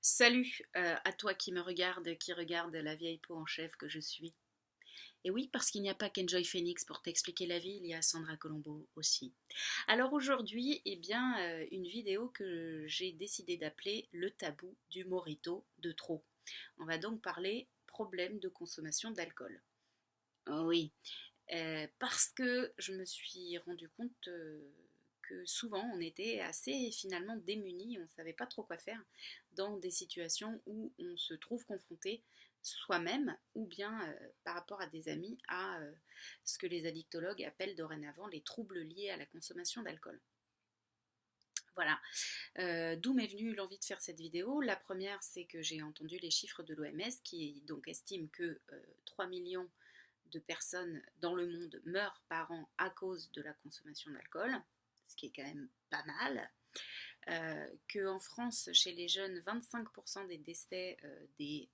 Salut à toi qui me regarde, qui regarde la vieille peau en chef que je suis. Et oui, parce qu'il n'y a pas qu'Enjoy Phoenix pour t'expliquer la vie, il y a Sandra Colombo aussi. Alors aujourd'hui, une vidéo que j'ai décidé d'appeler Le tabou du mojito de trop. On va donc parler problème de consommation d'alcool. Oh oui, parce que je me suis rendu compte que souvent on était assez finalement démunis, on ne savait pas trop quoi faire dans des situations où on se trouve confronté soi-même ou bien par rapport à des amis à ce que les addictologues appellent dorénavant les troubles liés à la consommation d'alcool. Voilà, d'où m'est venue l'envie de faire cette vidéo. La première, c'est que j'ai entendu les chiffres de l'OMS qui donc estime que 3 millions de personnes dans le monde meurent par an à cause de la consommation d'alcool, ce qui est quand même pas mal. Qu'en France, chez les jeunes, 25% des décès des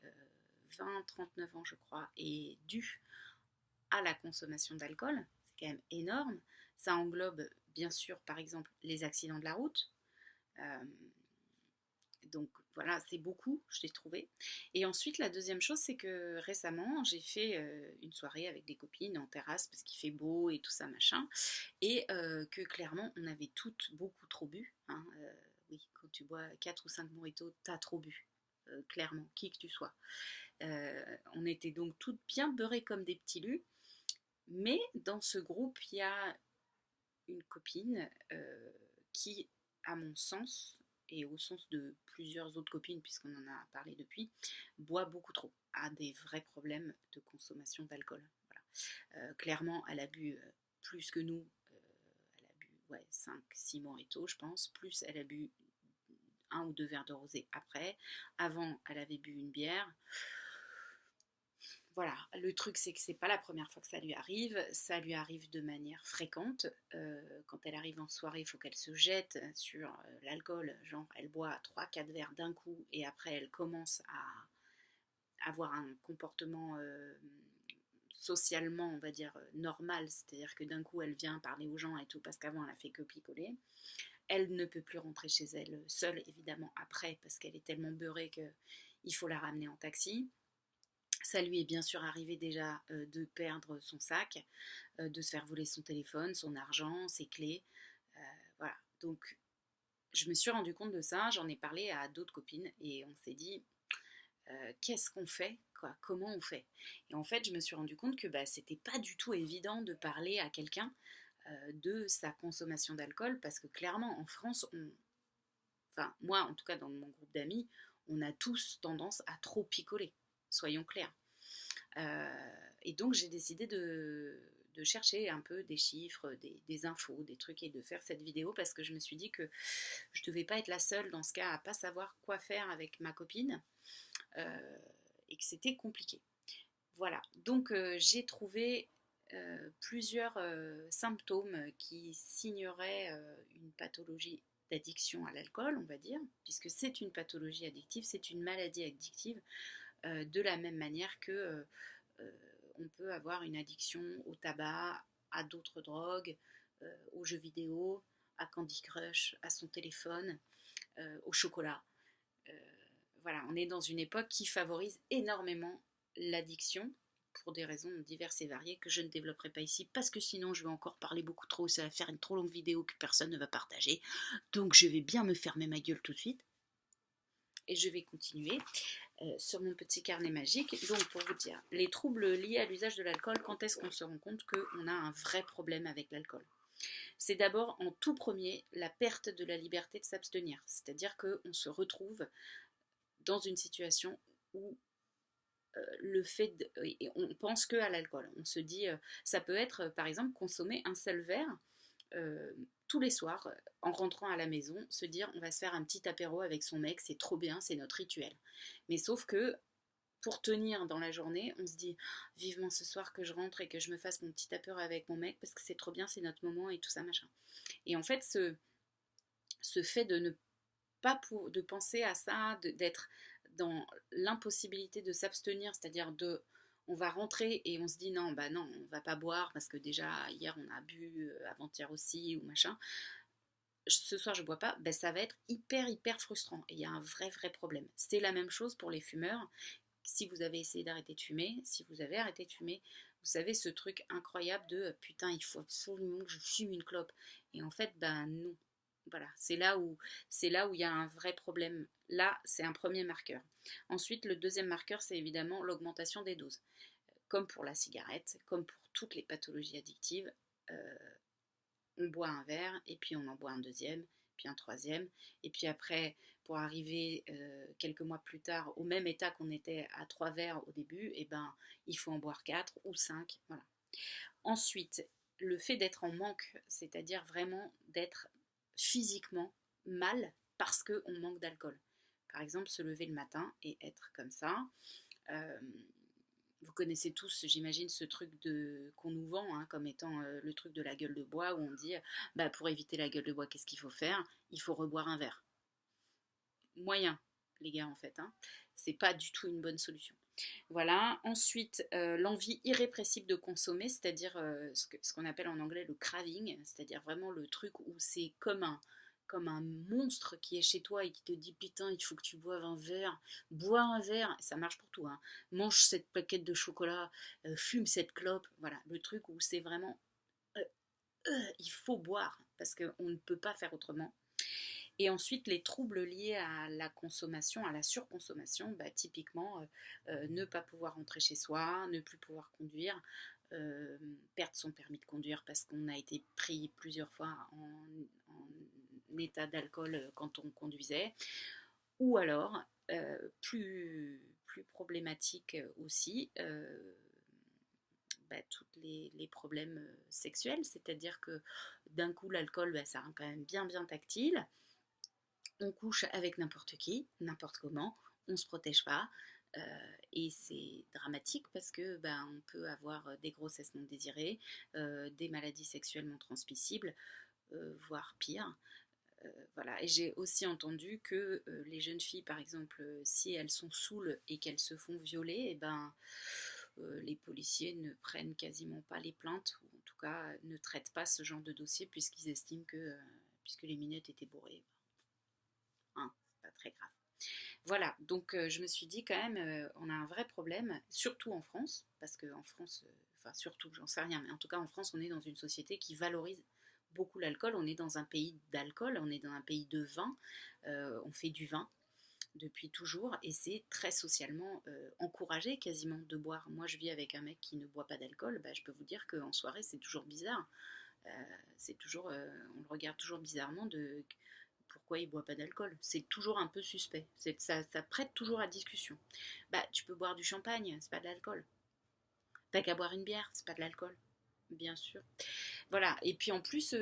20-39 ans, je crois, est dû à la consommation d'alcool. C'est quand même énorme. Ça englobe, bien sûr, par exemple, les accidents de la route. Euh, donc voilà, c'est beaucoup, je l'ai trouvé. Et ensuite, la deuxième chose, c'est que récemment, j'ai fait une soirée avec des copines en terrasse parce qu'il fait beau et tout ça, machin. Et que clairement, on avait toutes beaucoup trop bu, hein. Oui, quand tu bois 4 ou 5 mojitos, t'as trop bu. Clairement, qui que tu sois. On était donc toutes bien beurrées comme des petits lus. Mais dans ce groupe, il y a une copine qui, à mon sens, et au sens de plusieurs autres copines, puisqu'on en a parlé depuis, boit beaucoup trop, a des vrais problèmes de consommation d'alcool. Voilà. Clairement, elle a bu plus que nous, elle a bu ouais, 5-6 mojitos, je pense, plus elle a bu un ou deux verres de rosé après. Avant, elle avait bu une bière. Voilà, le truc c'est que c'est pas la première fois que ça lui arrive de manière fréquente. Quand elle arrive en soirée, il faut qu'elle se jette sur l'alcool, genre elle boit 3-4 verres d'un coup et après elle commence à avoir un comportement socialement, on va dire, normal, c'est-à-dire que d'un coup elle vient parler aux gens et tout parce qu'avant elle a fait que picoler. Elle ne peut plus rentrer chez elle seule, évidemment, après parce qu'elle est tellement beurrée qu'il faut la ramener en taxi. Ça lui est bien sûr arrivé déjà de perdre son sac, de se faire voler son téléphone, son argent, ses clés. Voilà. Donc je me suis rendu compte de ça, j'en ai parlé à d'autres copines et on s'est dit qu'est-ce qu'on fait quoi, comment on fait. Et en fait je me suis rendu compte que bah, c'était pas du tout évident de parler à quelqu'un de sa consommation d'alcool parce que clairement en France, enfin moi en tout cas dans mon groupe d'amis, on a tous tendance à trop picoler, soyons clairs. Et donc j'ai décidé de chercher un peu des chiffres, des infos, des trucs et de faire cette vidéo parce que je me suis dit que je devais pas être la seule dans ce cas à pas savoir quoi faire avec ma copine et que c'était compliqué. Voilà, donc j'ai trouvé plusieurs symptômes qui signeraient une pathologie d'addiction à l'alcool, on va dire, puisque c'est une pathologie addictive, c'est une maladie addictive, de la même manière que euh, on peut avoir une addiction au tabac, à d'autres drogues, aux jeux vidéo, à Candy Crush, à son téléphone, au chocolat. Euh, voilà, on est dans une époque qui favorise énormément l'addiction pour des raisons diverses et variées que je ne développerai pas ici parce que sinon je vais encore parler beaucoup trop, ça va faire une trop longue vidéo que personne ne va partager. Donc je vais bien me fermer ma gueule tout de suite et je vais continuer sur mon petit carnet magique. Donc pour vous dire, les troubles liés à l'usage de l'alcool, quand est-ce qu'on se rend compte qu'on a un vrai problème avec l'alcool? C'est d'abord en tout premier la perte de la liberté de s'abstenir, c'est-à-dire qu'on se retrouve dans une situation où le fait on pense que à l'alcool. On se dit, ça peut être par exemple consommer un seul verre euh, tous les soirs en rentrant à la maison, se dire on va se faire un petit apéro avec son mec, c'est trop bien, c'est notre rituel. Mais sauf que pour tenir dans la journée, on se dit vivement ce soir que je rentre et que je me fasse mon petit apéro avec mon mec parce que c'est trop bien, c'est notre moment et tout ça machin. Et en fait, ce fait de ne pas de penser à ça, d'être dans l'impossibilité de s'abstenir, c'est-à-dire de on va rentrer et on se dit non, bah non, on va pas boire parce que déjà hier on a bu, avant-hier aussi ou machin. ce soir je bois pas, ben, ça va être hyper frustrant et il y a un vrai problème. C'est la même chose pour les fumeurs. Si vous avez essayé d'arrêter de fumer, si vous avez arrêté de fumer, vous savez ce truc incroyable de putain, il faut absolument que je fume une clope. Et en fait, ben non. Voilà, c'est là où il y a un vrai problème. Là, c'est un premier marqueur. Ensuite, le deuxième marqueur, c'est évidemment l'augmentation des doses. Comme pour la cigarette, comme pour toutes les pathologies addictives, euh, on boit un verre, et puis on en boit un deuxième, puis un troisième, et puis après, pour arriver quelques mois plus tard au même état qu'on était à 3 verres au début, et ben, il faut en boire 4 ou 5, voilà. Ensuite, le fait d'être en manque, c'est-à-dire vraiment d'être physiquement mal parce qu'on manque d'alcool. Par exemple, se lever le matin et être comme ça. Euh, vous connaissez tous, j'imagine, ce truc qu'on nous vend comme étant le truc de la gueule de bois où on dit bah, pour éviter la gueule de bois, qu'est-ce qu'il faut faire? Il faut reboire un verre. Moyen, les gars, en fait. C'est pas du tout une bonne solution. Voilà. Ensuite, l'envie irrépressible de consommer, c'est-à-dire ce qu'on appelle en anglais le craving, c'est-à-dire vraiment le truc où c'est comme un monstre qui est chez toi et qui te dit putain, il faut que tu boives un verre, bois un verre, ça marche pour tout, mange cette paquette de chocolat, fume cette clope, voilà, le truc où c'est vraiment euh, il faut boire parce qu'on ne peut pas faire autrement. Et ensuite, les troubles liés à la consommation, à la surconsommation, bah, typiquement, ne pas pouvoir rentrer chez soi, ne plus pouvoir conduire, euh, perdre son permis de conduire parce qu'on a été pris plusieurs fois en état d'alcool quand on conduisait, ou alors, plus problématique aussi, bah, tous les problèmes sexuels, c'est-à-dire que d'un coup l'alcool, bah, ça rend quand même bien tactile, on couche avec n'importe qui, n'importe comment, on ne se protège pas. Et c'est dramatique parce que ben, on peut avoir des grossesses non désirées, des maladies sexuellement transmissibles, voire pire. Voilà. Et j'ai aussi entendu que les jeunes filles, par exemple, si elles sont saoules et qu'elles se font violer, et ben, les policiers ne prennent quasiment pas les plaintes, ou en tout cas ne traitent pas ce genre de dossier puisqu'ils estiment que, puisque les minettes étaient bourrées, pas très grave. Voilà, donc je me suis dit quand même, on a un vrai problème, surtout en France, parce qu'en France, enfin surtout, j'en sais rien, mais en tout cas en France, on est dans une société qui valorise beaucoup l'alcool, on est dans un pays d'alcool, on est dans un pays de vin, on fait du vin depuis toujours, et c'est très socialement encouragé quasiment de boire. Moi je vis avec un mec qui ne boit pas d'alcool, bah, je peux vous dire qu'en soirée c'est toujours bizarre. C'est toujours, on le regarde toujours bizarrement de pourquoi il boit pas d'alcool. C'est toujours un peu suspect. Ça prête toujours à discussion. Bah, tu peux boire du champagne, c'est pas de l'alcool. T'as qu'à boire une bière, c'est pas de l'alcool. Bien sûr. Voilà. Et puis en plus,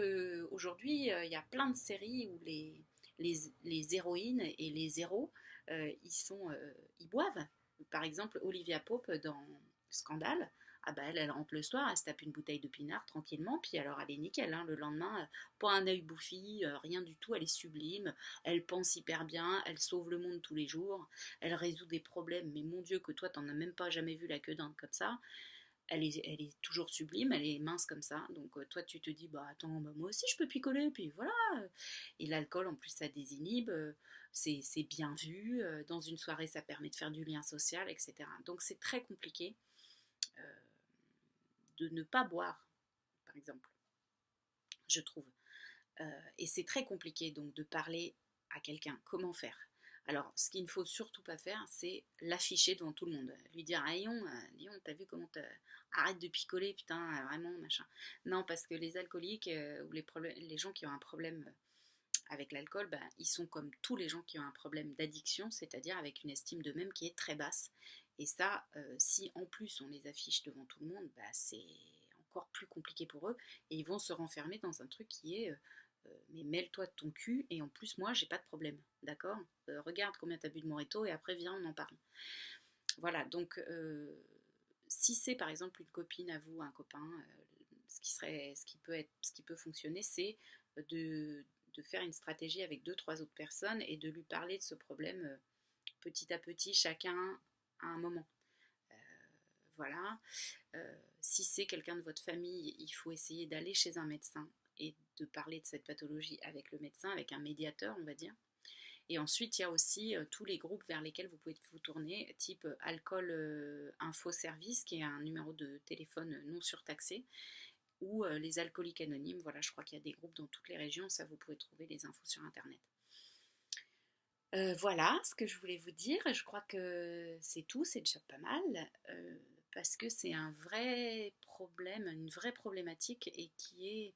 aujourd'hui, il y a plein de séries où les héroïnes et les héros, ils boivent. Par exemple, Olivia Pope dans Scandale, ah bah elle rentre le soir, elle se tape une bouteille de pinard tranquillement, puis alors elle est nickel, le lendemain, pas un œil bouffi, rien du tout, elle est sublime, elle pense hyper bien, elle sauve le monde tous les jours, elle résout des problèmes, mais mon Dieu que toi t'en as même pas jamais vu la queue d'un comme ça, elle est toujours sublime, elle est mince comme ça. Donc toi, tu te dis, bah attends, bah, moi aussi je peux picoler, puis voilà. Et l'alcool, en plus, ça désinhibe, c'est bien vu. Dans une soirée, ça permet de faire du lien social, etc. Donc c'est très compliqué euh, de ne pas boire, par exemple, je trouve. Et c'est très compliqué donc de parler à quelqu'un. Comment faire? Alors, ce qu'il ne faut surtout pas faire, c'est l'afficher devant tout le monde. Lui dire, ah, Lyon, t'as vu comment arrête de picoler, putain, vraiment, machin. Non, parce que les alcooliques ou les gens qui ont un problème avec l'alcool, ben, ils sont comme tous les gens qui ont un problème d'addiction, c'est-à-dire avec une estime d'eux-mêmes qui est très basse. Et ça, si en plus on les affiche devant tout le monde, ben, c'est encore plus compliqué pour eux. Et ils vont se renfermer dans un truc qui est mais mêle-toi de ton cul et en plus moi j'ai pas de problème, d'accord? Regarde combien t'as bu de Moreto et après viens on en parle. Voilà, donc si c'est par exemple une copine à vous, un copain, ce qui peut fonctionner, c'est de faire une stratégie avec deux, trois autres personnes et de lui parler de ce problème petit à petit, chacun à un moment. Euh, voilà. Si c'est quelqu'un de votre famille, il faut essayer d'aller chez un médecin et de parler de cette pathologie avec le médecin, avec un médiateur, on va dire. Et ensuite, il y a aussi tous les groupes vers lesquels vous pouvez vous tourner, type Alcool Info Service, qui est un numéro de téléphone non surtaxé, ou les alcooliques anonymes. Voilà, je crois qu'il y a des groupes dans toutes les régions, ça vous pouvez trouver les infos sur Internet. Voilà ce que je voulais vous dire. Je crois que c'est tout, c'est déjà pas mal, parce que c'est un vrai problème, une vraie problématique et qui est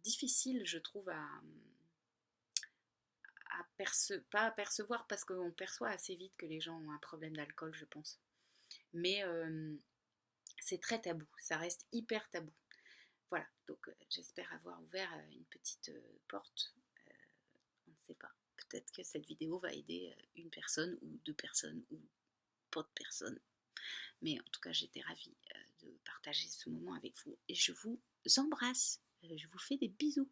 difficile, je trouve, pas à percevoir parce qu'on perçoit assez vite que les gens ont un problème d'alcool, je pense. Mais c'est très tabou, ça reste hyper tabou. Voilà, donc j'espère avoir ouvert une petite porte. On ne sait pas. Peut-être que cette vidéo va aider une personne ou deux personnes ou pas de personnes. Mais en tout cas, j'étais ravie de partager ce moment avec vous et je vous embrasse. Je vous fais des bisous.